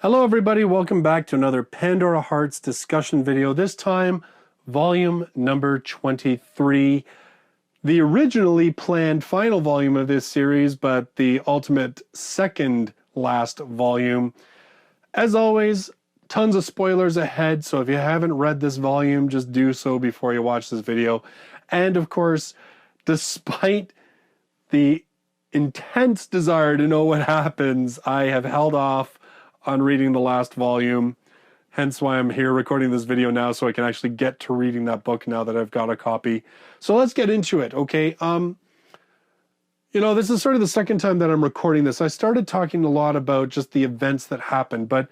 Hello everybody, welcome back to another Pandora Hearts discussion video, this time volume number 23. The originally planned final volume of this series, but the ultimate second last volume. As always, tons of spoilers ahead, so if you haven't read this volume, just do so before you watch this video. And of course, despite the intense desire to know what happens, I have held off on reading the last volume, hence why I'm here recording this video now so I can actually get to reading that book now that I've got a copy. So let's get into it, okay? This is sort of the second time that I'm recording this. I started talking a lot about just the events that happened, but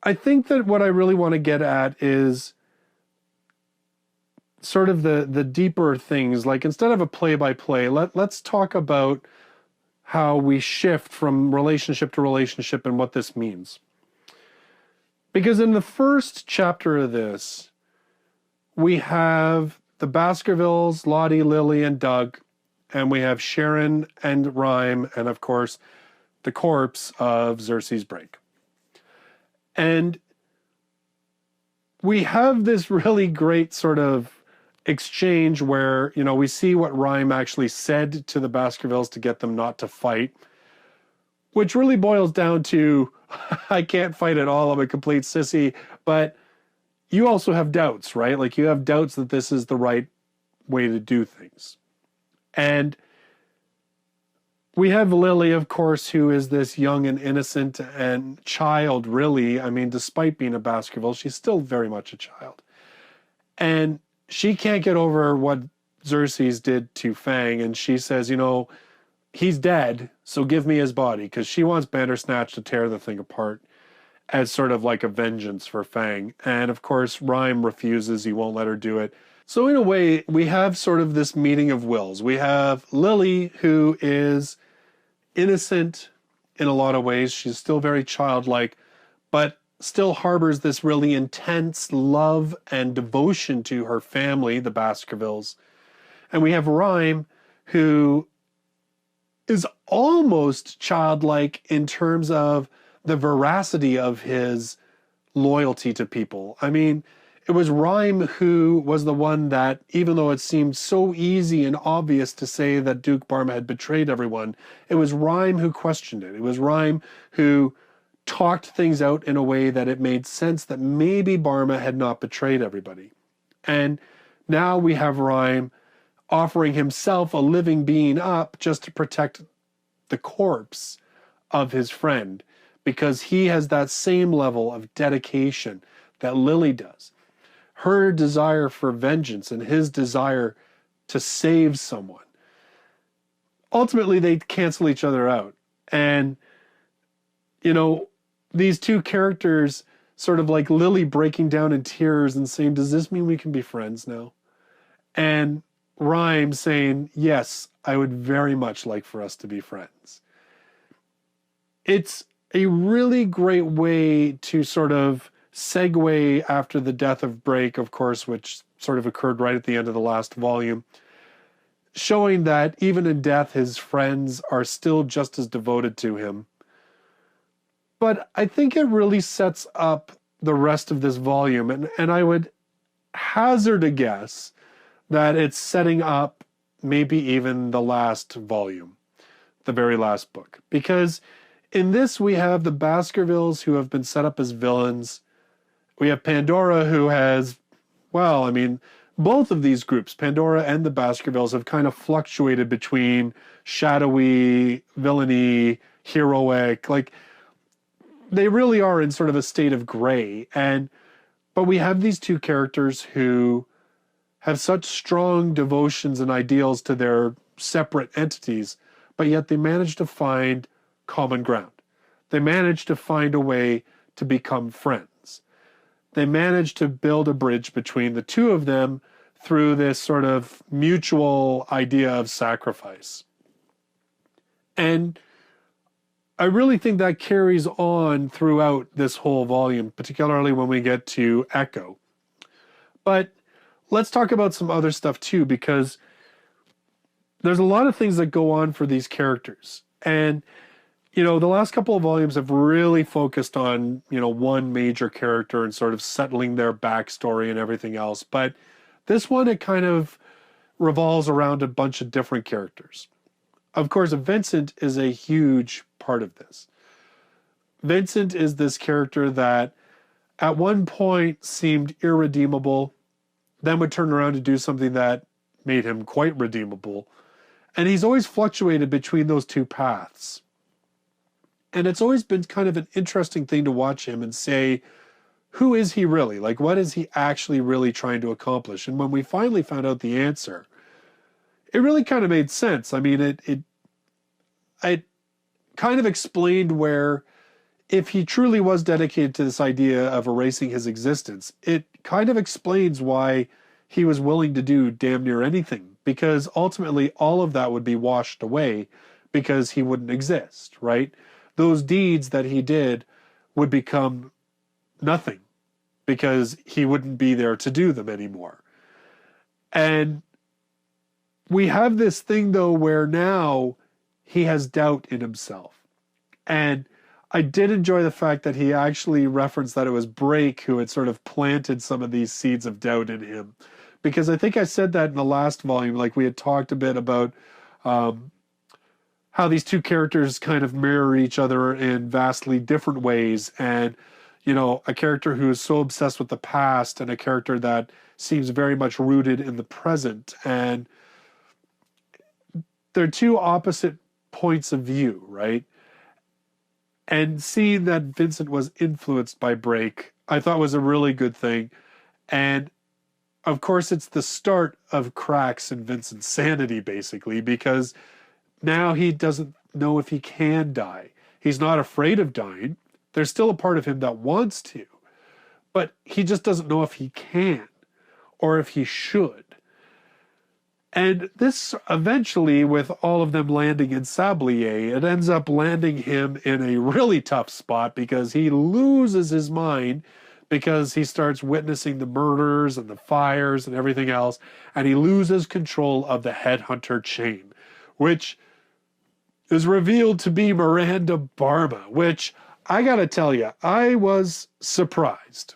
I think that what I really want to get at is sort of the deeper things. Like, instead of a play-by-play, let's talk about how we shift from relationship to relationship and what this means. Because in the first chapter of this, we have the Baskervilles, Lottie, Lily, and Doug, and we have Sharon and Rhyme, and of course, the corpse of Xerxes Break. And we have this really great sort of exchange where, we see what Rhyme actually said to the Baskervilles to get them not to fight, which really boils down to, I can't fight at all, I'm a complete sissy, but you also have doubts, right? Like, you have doubts that this is the right way to do things. And we have Lily, of course, who is this young and innocent and child, really. I mean, despite being a Baskerville, she's still very much a child. And she can't get over what Xerxes did to Fang, and she says, he's dead, so give me his body, because she wants Bandersnatch to tear the thing apart as sort of like a vengeance for Fang. And of course, Rhyme refuses, he won't let her do it. So in a way, we have sort of this meeting of wills. We have Lily, who is innocent in a lot of ways. She's still very childlike, but still harbors this really intense love and devotion to her family, the Baskervilles. And we have Rhyme, who is almost childlike in terms of the veracity of his loyalty to people. I mean, it was Rhyme who was the one that, even though it seemed so easy and obvious to say that Duke Barma had betrayed everyone, it was Rhyme who questioned it. It was Rhyme who talked things out in a way that it made sense that maybe Barma had not betrayed everybody. And now we have Rhyme offering himself a living being up just to protect the corpse of his friend, because he has that same level of dedication that Lily does. Her desire for vengeance and his desire to save someone. Ultimately, they cancel each other out. And, these two characters, sort of like Lily breaking down in tears and saying, does this mean we can be friends now? And Rhyme saying, yes, I would very much like for us to be friends. It's a really great way to sort of segue after the death of Break, of course, which sort of occurred right at the end of the last volume, showing that even in death, his friends are still just as devoted to him. But I think it really sets up the rest of this volume, and I would hazard a guess that it's setting up maybe even the last volume, the very last book. Because in this, we have the Baskervilles who have been set up as villains. We have Pandora, who has, both of these groups, Pandora and the Baskervilles, have kind of fluctuated between shadowy, villainy, heroic. Like, they really are in sort of a state of gray. But we have these two characters who have such strong devotions and ideals to their separate entities, but yet they manage to find common ground. They manage to find a way to become friends. They manage to build a bridge between the two of them through this sort of mutual idea of sacrifice. And I really think that carries on throughout this whole volume, particularly when we get to Echo. But let's talk about some other stuff too, because there's a lot of things that go on for these characters. And you know, the last couple of volumes have really focused on, you know, one major character and sort of settling their backstory and everything else. But this one, it kind of revolves around a bunch of different characters. Of course, Vincent is a huge part of this. Vincent is this character that at one point seemed irredeemable, then would turn around to do something that made him quite redeemable. And he's always fluctuated between those two paths. And it's always been kind of an interesting thing to watch him and say, who is he really? Like, what is he actually really trying to accomplish? And when we finally found out the answer, it really kind of made sense. I mean, it kind of explained where, if he truly was dedicated to this idea of erasing his existence, it kind of explains why he was willing to do damn near anything, because ultimately all of that would be washed away because he wouldn't exist, right? Those deeds that he did would become nothing because he wouldn't be there to do them anymore. And we have this thing, though, where now he has doubt in himself. And I did enjoy the fact that he actually referenced that it was Brake who had sort of planted some of these seeds of doubt in him. Because I think I said that in the last volume, like we had talked a bit about how these two characters kind of mirror each other in vastly different ways. And, you know, a character who is so obsessed with the past and a character that seems very much rooted in the present. And they're two opposite points of view, right? And seeing that Vincent was influenced by Brake, I thought was a really good thing. And of course, it's the start of cracks in Vincent's sanity, basically, because now he doesn't know if he can die. He's not afraid of dying. There's still a part of him that wants to, but he just doesn't know if he can or if he should. And this eventually, with all of them landing in Sablier, it ends up landing him in a really tough spot because he loses his mind because he starts witnessing the murders and the fires and everything else, and he loses control of the headhunter chain, which is revealed to be Miranda Barma, which I gotta tell you, I was surprised.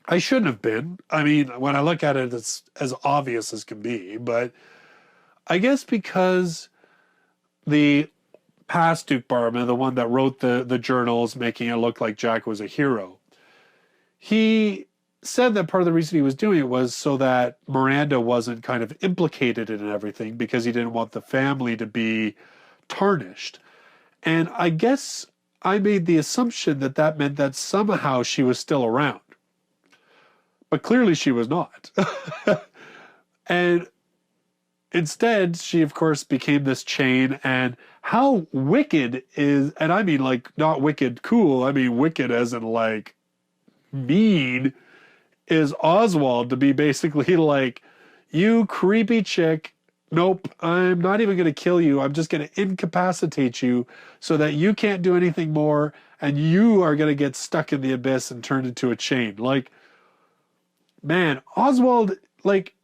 I shouldn't have been. I mean, when I look at it, it's as obvious as can be. But I guess because the past Duke Barma, the one that wrote the journals making it look like Jack was a hero, he said that part of the reason he was doing it was so that Miranda wasn't kind of implicated in everything because he didn't want the family to be tarnished. And I guess I made the assumption that that meant that somehow she was still around. But clearly she was not. And instead, she, of course, became this chain. And how wicked is, and I mean like not wicked cool, I mean wicked as in like mean, is Oswald to be basically like, you creepy chick, nope, I'm not even going to kill you. I'm just going to incapacitate you so that you can't do anything more. And you are going to get stuck in the abyss and turned into a chain. Like, man, Oswald, like,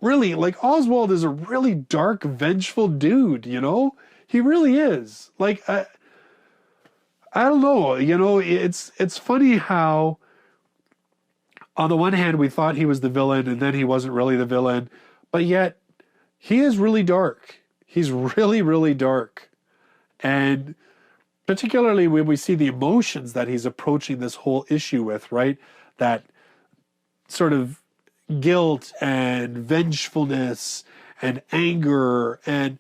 really, like, Oswald is a really dark, vengeful dude, you know? He really is. Like, I don't know, you know, it's funny how, on the one hand, we thought he was the villain, and then he wasn't really the villain, but yet, he is really dark. He's really, really dark. And particularly when we see the emotions that he's approaching this whole issue with, right? That sort of guilt and vengefulness and anger. And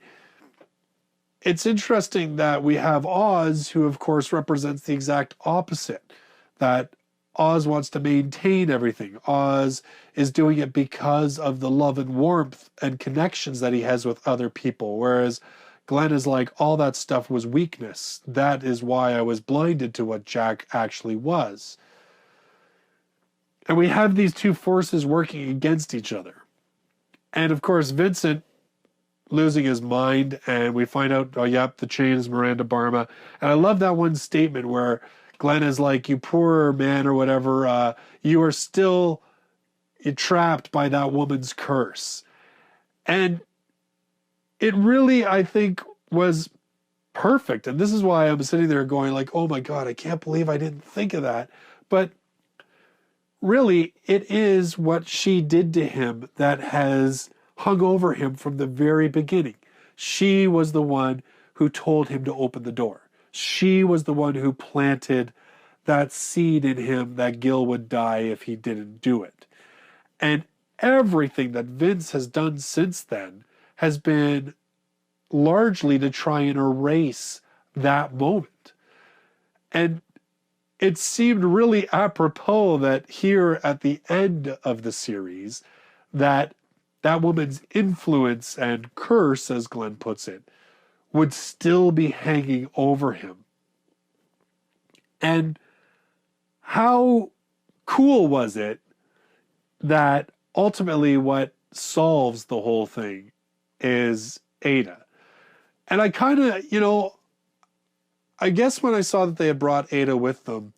it's interesting that we have Oz, who of course represents the exact opposite, that Oz wants to maintain everything. Oz is doing it because of the love and warmth and connections that he has with other people, whereas Glenn is like, all that stuff was weakness. That is why I was blinded to what Jack actually was. And we have these two forces working against each other. And of course, Vincent losing his mind, and we find out, oh, yep, the chain is Miranda Barma. And I love that one statement where Glenn is like, you poor man or whatever, you are still trapped by that woman's curse. And it really, I think, was perfect. And this is why I'm sitting there going like, oh my God, I can't believe I didn't think of that. But really, it is what she did to him that has hung over him from the very beginning. She was the one who told him to open the door. She was the one who planted that seed in him that Gil would die if he didn't do it. And everything that Vince has done since then has been largely to try and erase that moment. And it seemed really apropos that here at the end of the series, that woman's influence and curse, as Glenn puts it, would still be hanging over him. And how cool was it that ultimately what solves the whole thing is Ada? And I kind of, I guess when I saw that they had brought Ada with them,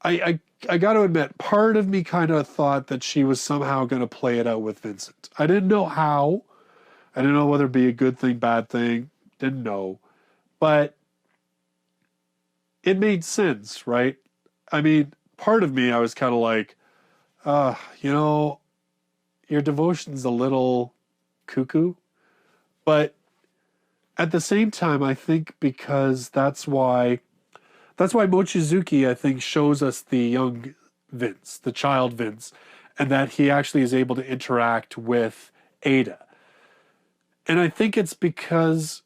I got to admit, part of me kind of thought that she was somehow going to play it out with Vincent. I didn't know how. I didn't know whether it'd be a good thing, bad thing. Didn't know. But it made sense, right? I mean, part of me, I was kind of like, your devotion's a little cuckoo. But at the same time, I think because that's why Mochizuki, I think, shows us the young Vince, the child Vince, and that he actually is able to interact with Ada. And I think it's because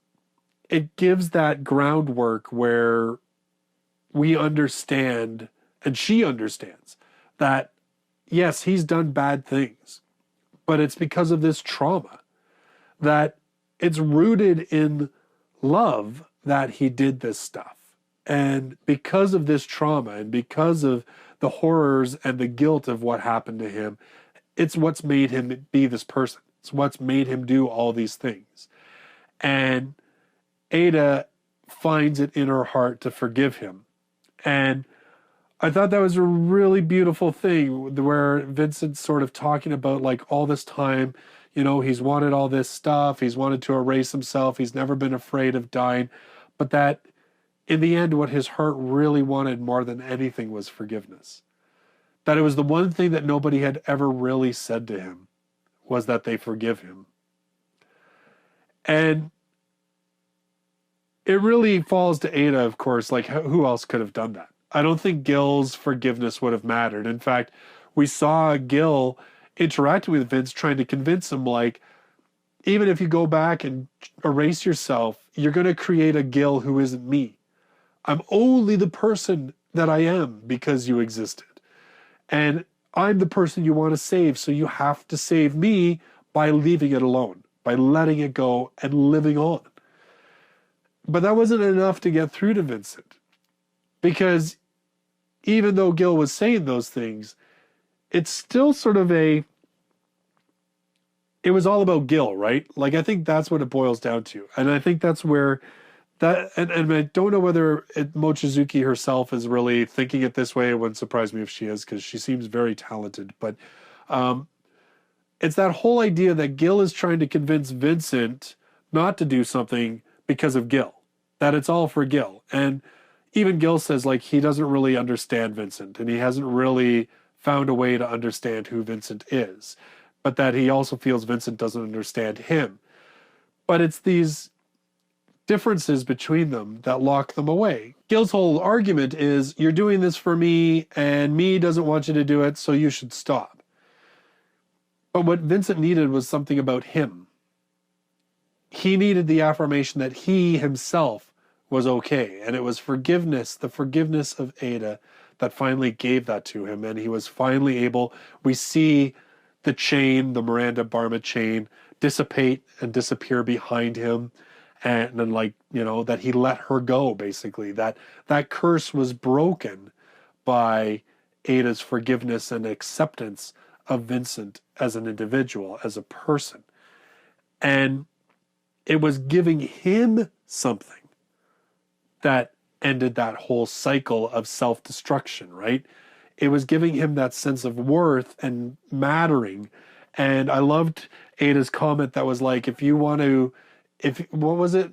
it gives that groundwork where we understand, and she understands, that yes, he's done bad things, but it's because of this trauma, that it's rooted in love that he did this stuff. And because of this trauma and because of the horrors and the guilt of what happened to him, it's what's made him be this person. It's what's made him do all these things. And Ada finds it in her heart to forgive him. And I thought that was a really beautiful thing where Vincent's sort of talking about like all this time, he's wanted all this stuff. He's wanted to erase himself. He's never been afraid of dying. But that in the end, what his heart really wanted more than anything was forgiveness. That it was the one thing that nobody had ever really said to him was that they forgive him. And it really falls to Ada, of course, like who else could have done that? I don't think Gil's forgiveness would have mattered. In fact, we saw Gil interacting with Vince, trying to convince him, like, even if you go back and erase yourself, you're going to create a Gil who isn't me. I'm only the person that I am because you existed. And I'm the person you want to save, so you have to save me by leaving it alone, by letting it go and living on. But that wasn't enough to get through to Vincent. Because even though Gil was saying those things, it's still sort of it was all about Gil, right? Like, I think that's what it boils down to. And I think that's where and I don't know whether Mochizuki herself is really thinking it this way. It wouldn't surprise me if she is, because she seems very talented. But it's that whole idea that Gil is trying to convince Vincent not to do something because of Gil, that it's all for Gil. And even Gil says, like, he doesn't really understand Vincent, and he hasn't really found a way to understand who Vincent is, but that he also feels Vincent doesn't understand him. But it's these differences between them that lock them away. Gil's whole argument is, you're doing this for me, and me doesn't want you to do it, so you should stop. But what Vincent needed was something about him. He needed the affirmation that he himself was okay, and it was forgiveness, the forgiveness of Ada, that finally gave that to him, and he was finally able, we see the chain, the Miranda Barma chain, dissipate and disappear behind him, and then, like, that he let her go, basically. That curse was broken by Ada's forgiveness and acceptance of Vincent as an individual, as a person. And it was giving him something that ended that whole cycle of self-destruction, right? It was giving him that sense of worth and mattering. And I loved Ada's comment that was like, what was it?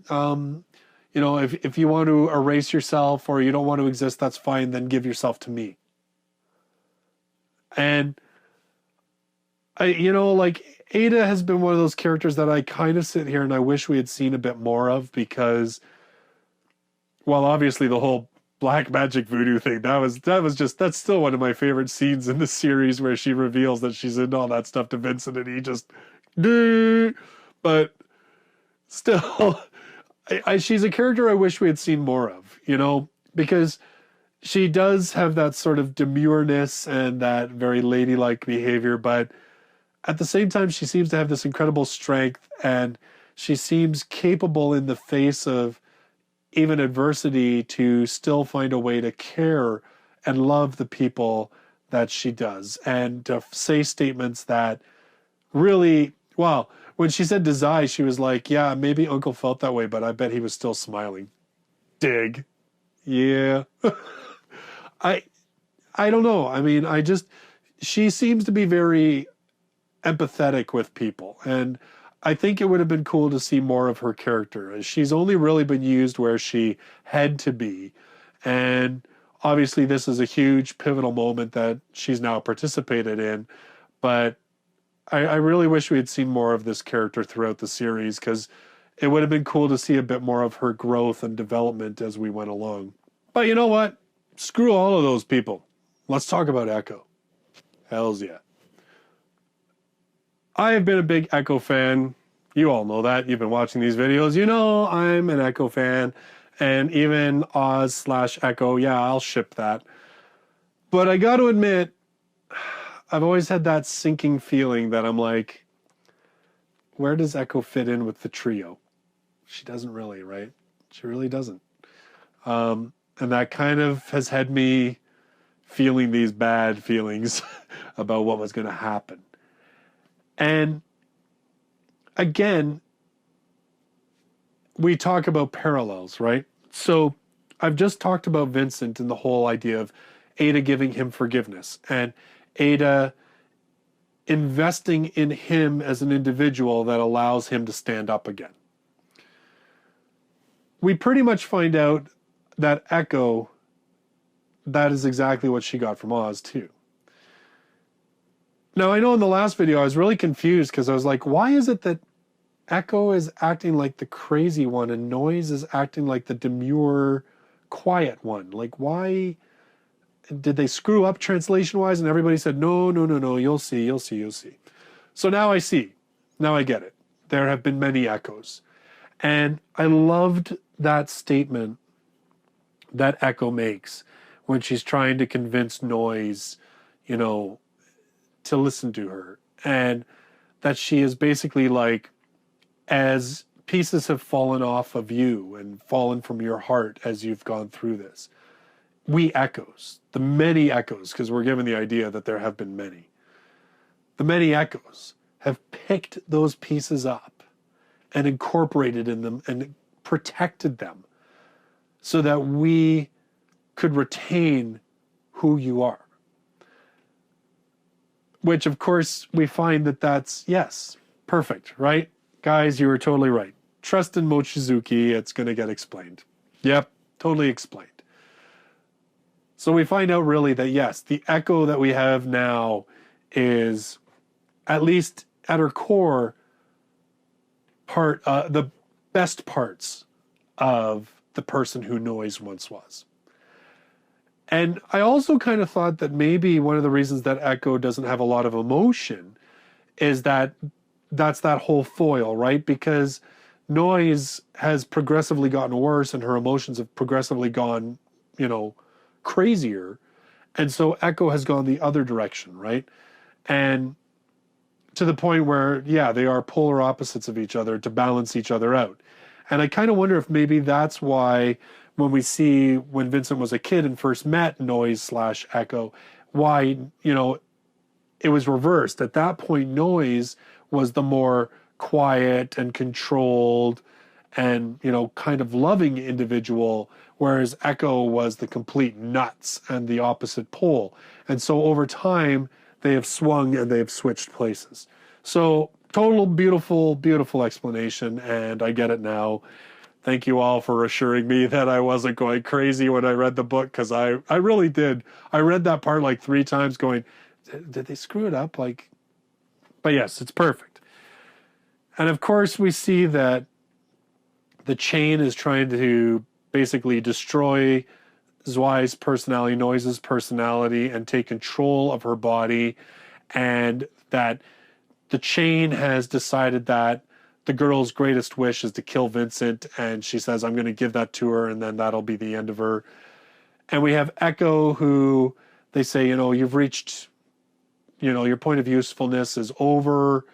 you know, if you want to erase yourself or you don't want to exist, that's fine, then give yourself to me. And you know, like Ada has been one of those characters that I kind of sit here and I wish we had seen a bit more of because, well, obviously the whole black magic voodoo thing, that's still one of my favorite scenes in the series where she reveals that she's into all that stuff to Vincent and he just, duh. But still, she's a character I wish we had seen more of, you know, because she does have that sort of demureness and that very ladylike behavior, but at the same time, she seems to have this incredible strength and she seems capable in the face of even adversity to still find a way to care and love the people that she does and to say statements that really, well, when she said to Zai, she was like, yeah, maybe Uncle felt that way, but I bet he was still smiling. Dig. Yeah. I don't know. I mean, she seems to be very empathetic with people. And I think it would have been cool to see more of her character. She's only really been used where she had to be. And obviously this is a huge pivotal moment that she's now participated in. But I really wish we had seen more of this character throughout the series because it would have been cool to see a bit more of her growth and development as we went along. But you know what? Screw all of those people. Let's talk about Echo. Hells yeah. I have been a big Echo fan. You all know that. You've been watching these videos. You know I'm an Echo fan. And even Oz/Echo, yeah, I'll ship that. But I got to admit, I've always had that sinking feeling that I'm like, where does Echo fit in with the trio? She doesn't really, right? She really doesn't. And that kind of has had me feeling these bad feelings about what was going to happen. And again, we talk about parallels, right? So I've just talked about Vincent and the whole idea of Ada giving him forgiveness and Ada investing in him as an individual that allows him to stand up again. We pretty much find out that Echo, that is exactly what she got from Oz too. Now, I know in the last video I was really confused because I was like, why is it that Echo is acting like the crazy one and Noise is acting like the demure, quiet one? Like, why did they screw up translation-wise? And everybody said, no, you'll see. So now I see. Now I get it. There have been many Echoes. And I loved that statement that Echo makes when she's trying to convince Noise, you know, to listen to her, and that she is basically like, as pieces have fallen off of you and fallen from your heart as you've gone through this, we Echoes, the many Echoes, because we're given the idea that there have been many, the many Echoes have picked those pieces up and incorporated in them and protected them so that we could retain who you are. Which, of course, we find that that's, yes, perfect, right? Guys, you were totally right. Trust in Mochizuki, it's going to get explained. Yep, totally explained. So we find out really that, yes, the Echo that we have now is, at least at her core, the best parts of the person who Noise once was. And I also kind of thought that maybe one of the reasons that Echo doesn't have a lot of emotion is that that's that whole foil, right? Because Noise has progressively gotten worse and her emotions have progressively gone, you know, crazier. And so Echo has gone the other direction, right? And to the point where, yeah, they are polar opposites of each other to balance each other out. And I kind of wonder if maybe that's why when we see when Vincent was a kid and first met Noise/Echo, why, you know, it was reversed. At that point, Noise was the more quiet and controlled and, you know, kind of loving individual, whereas Echo was the complete nuts and the opposite pole. And so over time, they have swung and they have switched places. So total beautiful, beautiful explanation, and I get it now. thank you all for assuring me that I wasn't going crazy when I read the book, because I really did. I read that part like 3 times going, did they screw it up? Like, but yes, it's perfect. And of course, we see that the chain is trying to basically destroy Zwei's personality, Noise's personality, and take control of her body, and that the chain has decided that the girl's greatest wish is to kill Vincent, and she says, I'm going to give that to her, and then that'll be the end of her. And we have Echo, who they say, you've reached, your point of usefulness is over,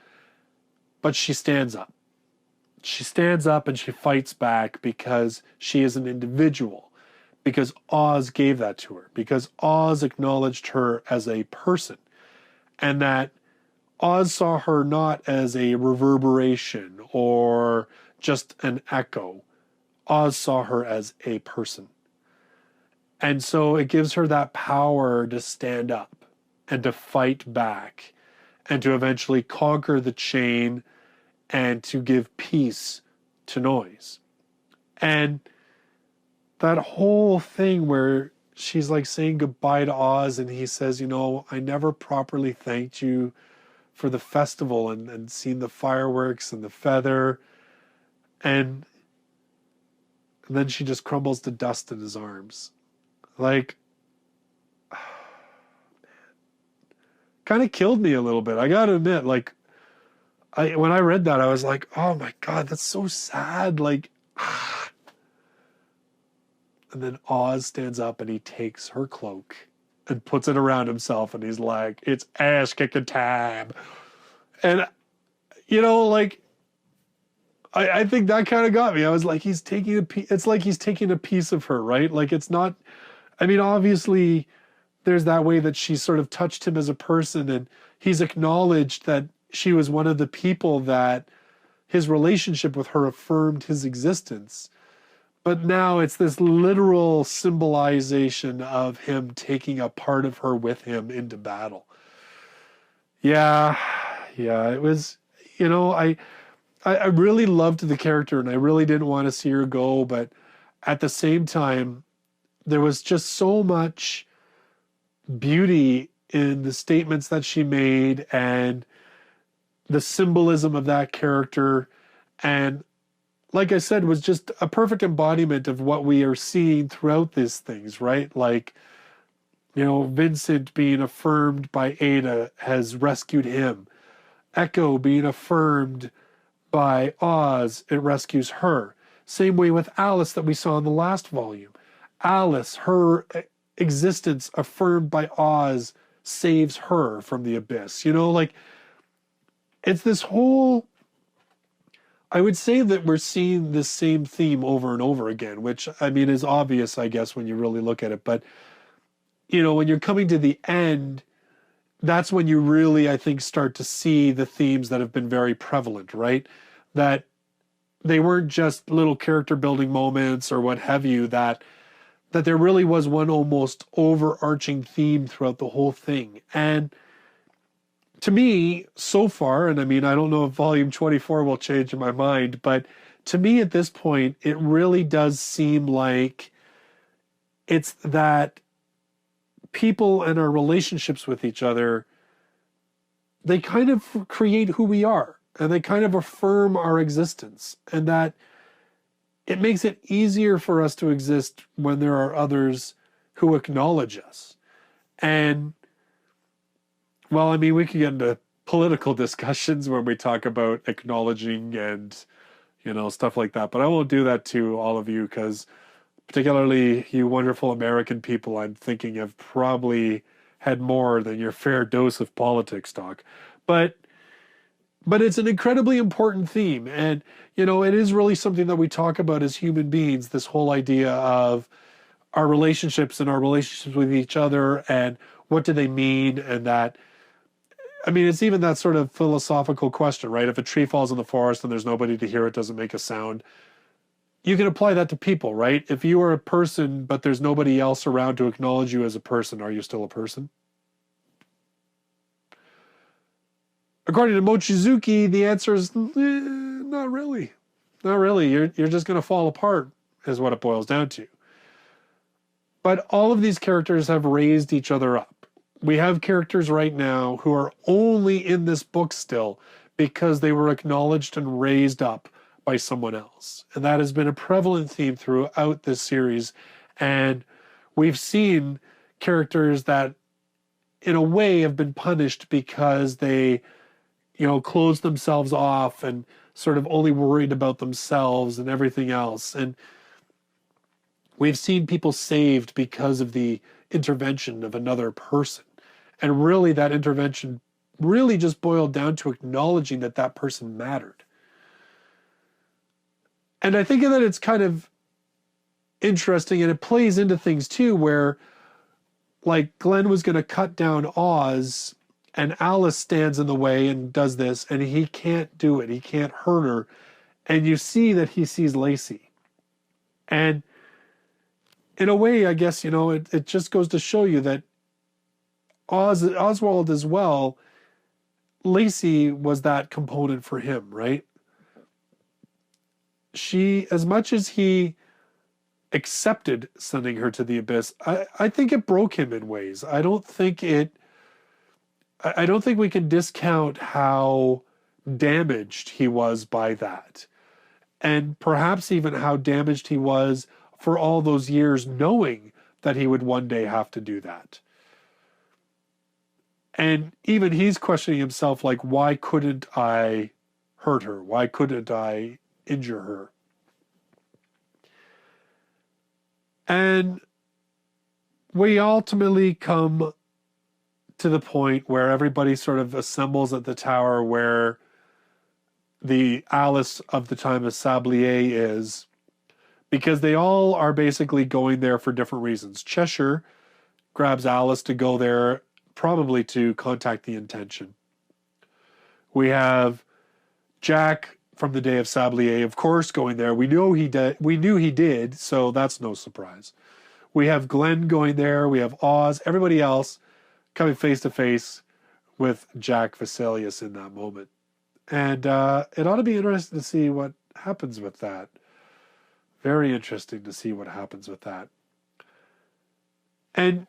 but she stands up. She stands up and she fights back because she is an individual, because Oz gave that to her, because Oz acknowledged her as a person, and that Oz saw her not as a reverberation or just an echo. Oz saw her as a person. And so it gives her that power to stand up and to fight back and to eventually conquer the chain and to give peace to Noise. And that whole thing where she's like saying goodbye to Oz, and he says, I never properly thanked you for the festival and seen the fireworks and the feather. And then she just crumbles to dust in his arms. Like, oh, man. Kind of killed me a little bit. I got to admit, like, when I read that, I was like, oh my God, that's so sad. Like, and then Oz stands up and he takes her cloak and puts it around himself, and he's like, it's ass kicking time. And, like, I think that kind of got me. I was like, it's like he's taking a piece of her, right? Like, it's not, obviously there's that way that she sort of touched him as a person, and he's acknowledged that she was one of the people that his relationship with her affirmed his existence. But now it's this literal symbolization of him taking a part of her with him into battle. Yeah, it was, I really loved the character, and I really didn't want to see her go, but at the same time, there was just so much beauty in the statements that she made and the symbolism of that character. And like I said, was just a perfect embodiment of what we are seeing throughout these things, right? Like, Vincent being affirmed by Ada has rescued him. Echo being affirmed by Oz, it rescues her. Same way with Alice that we saw in the last volume. Alice, her existence affirmed by Oz, saves her from the abyss. Like, it's this whole, I would say that we're seeing this same theme over and over again, which, is obvious, I guess, when you really look at it. But, when you're coming to the end, that's when you really, I think, start to see the themes that have been very prevalent, right? That they weren't just little character building moments or what have you, that there really was one almost overarching theme throughout the whole thing. And to me, so far, and I don't know if volume 24 will change in my mind, but to me at this point, it really does seem like it's that people and our relationships with each other, they kind of create who we are, and they kind of affirm our existence, and that it makes it easier for us to exist when there are others who acknowledge us. And, well, we could get into political discussions when we talk about acknowledging and, stuff like that. But I won't do that to all of you, because particularly you wonderful American people, I'm thinking have probably had more than your fair dose of politics talk. But it's an incredibly important theme. And, it is really something that we talk about as human beings, this whole idea of our relationships and our relationships with each other, and what do they mean? And that, it's even that sort of philosophical question, right? If a tree falls in the forest and there's nobody to hear it, doesn't make a sound. You can apply that to people, right? If you are a person, but there's nobody else around to acknowledge you as a person, are you still a person? According to Mochizuki, the answer is not really. Not really. You're just going to fall apart, is what it boils down to. But all of these characters have raised each other up. We have characters right now who are only in this book still because they were acknowledged and raised up by someone else. And that has been a prevalent theme throughout this series. And we've seen characters that, in a way, have been punished because they, closed themselves off and sort of only worried about themselves and everything else. And we've seen people saved because of the intervention of another person. And really, that intervention really just boiled down to acknowledging that that person mattered. And I think that it's kind of interesting, and it plays into things too, where like Glenn was going to cut down Oz, and Alice stands in the way and does this, and he can't do it. He can't hurt her. And you see that he sees Lacey. And in a way, I guess, it just goes to show you that Oswald as well, Lacey was that component for him, right? She, as much as he accepted sending her to the abyss, I think it broke him in ways. I don't think we can discount how damaged he was by that. And perhaps even how damaged he was for all those years knowing that he would one day have to do that. And even he's questioning himself, like, why couldn't I hurt her? Why couldn't I injure her? And we ultimately come to the point where everybody sort of assembles at the tower where the Alice of the time of Sablier is, because they all are basically going there for different reasons. Cheshire grabs Alice to go there, probably to contact the Intention. We have Jack from the day of Sablier, of course, going there. We knew he did, so that's no surprise. We have Glenn going there. We have Oz. Everybody else coming face to face with Jack Vesalius in that moment. And it ought to be interesting to see what happens with that. Very interesting to see what happens with that. And,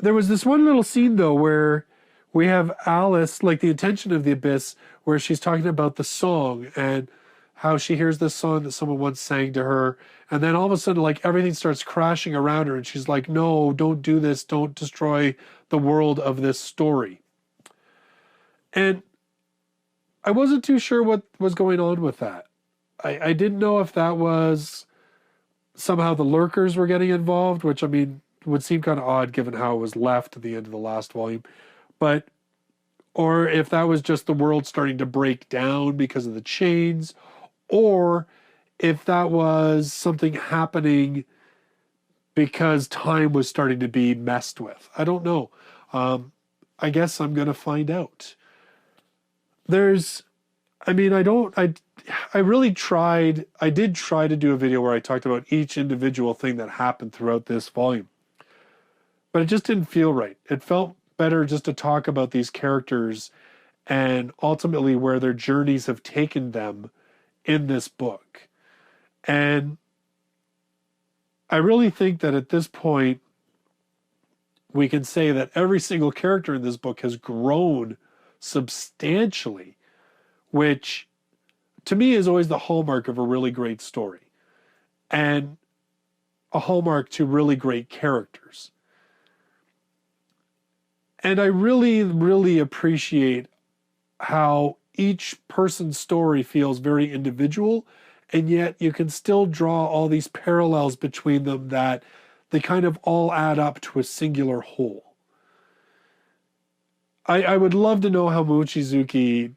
there was this one little scene, though, where we have Alice, like the Intention of the Abyss, where she's talking about the song and how she hears this song that someone once sang to her. And then all of a sudden, like, everything starts crashing around her. And she's like, no, don't do this. Don't destroy the world of this story. And I wasn't too sure what was going on with that. I didn't know if that was somehow the lurkers were getting involved, which, I mean, would seem kind of odd given how it was left at the end of the last volume. Or if that was just the world starting to break down because of the chains, or if that was something happening because time was starting to be messed with. I don't know. I guess I'm going to find out. I did try to do a video where I talked about each individual thing that happened throughout this volume. But it just didn't feel right. It felt better just to talk about these characters and ultimately where their journeys have taken them in this book. And I really think that at this point, we can say that every single character in this book has grown substantially, which to me is always the hallmark of a really great story and a hallmark to really great characters. And I really, really appreciate how each person's story feels very individual, and yet you can still draw all these parallels between them that they kind of all add up to a singular whole. I would love to know how Mochizuki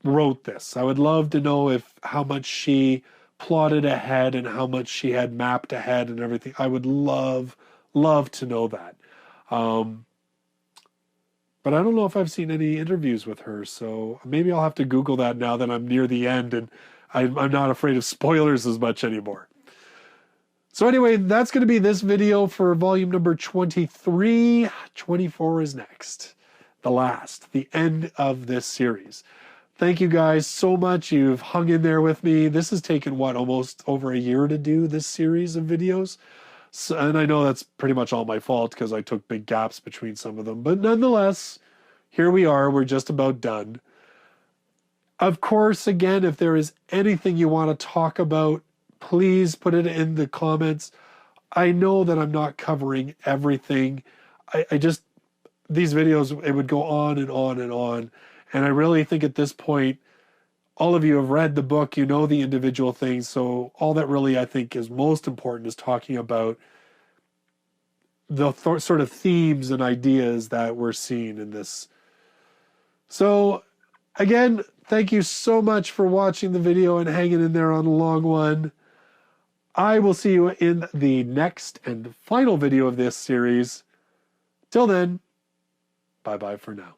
wrote this. I would love to know how much she plotted ahead and how much she had mapped ahead and everything. I would love to know that. But I don't know if I've seen any interviews with her, so maybe I'll have to Google that now that I'm near the end and I'm not afraid of spoilers as much anymore. So anyway, that's going to be this video for volume number 23. 24 is next. The end of this series. Thank you guys so much. You've hung in there with me. This has taken, what, almost over a year to do this series of videos? So, and I know that's pretty much all my fault because I took big gaps between some of them. But nonetheless, here we are. We're just about done. Of course, again, if there is anything you want to talk about, please put it in the comments. I know that I'm not covering everything. I just, these videos, it would go on and on and on. And I really think at this point, all of you have read the book, you know the individual things. So all that really I think is most important is talking about the sort of themes and ideas that we're seeing in this. So again, thank you so much for watching the video and hanging in there on the long one. I will see you in the next and final video of this series. Till then, bye-bye for now.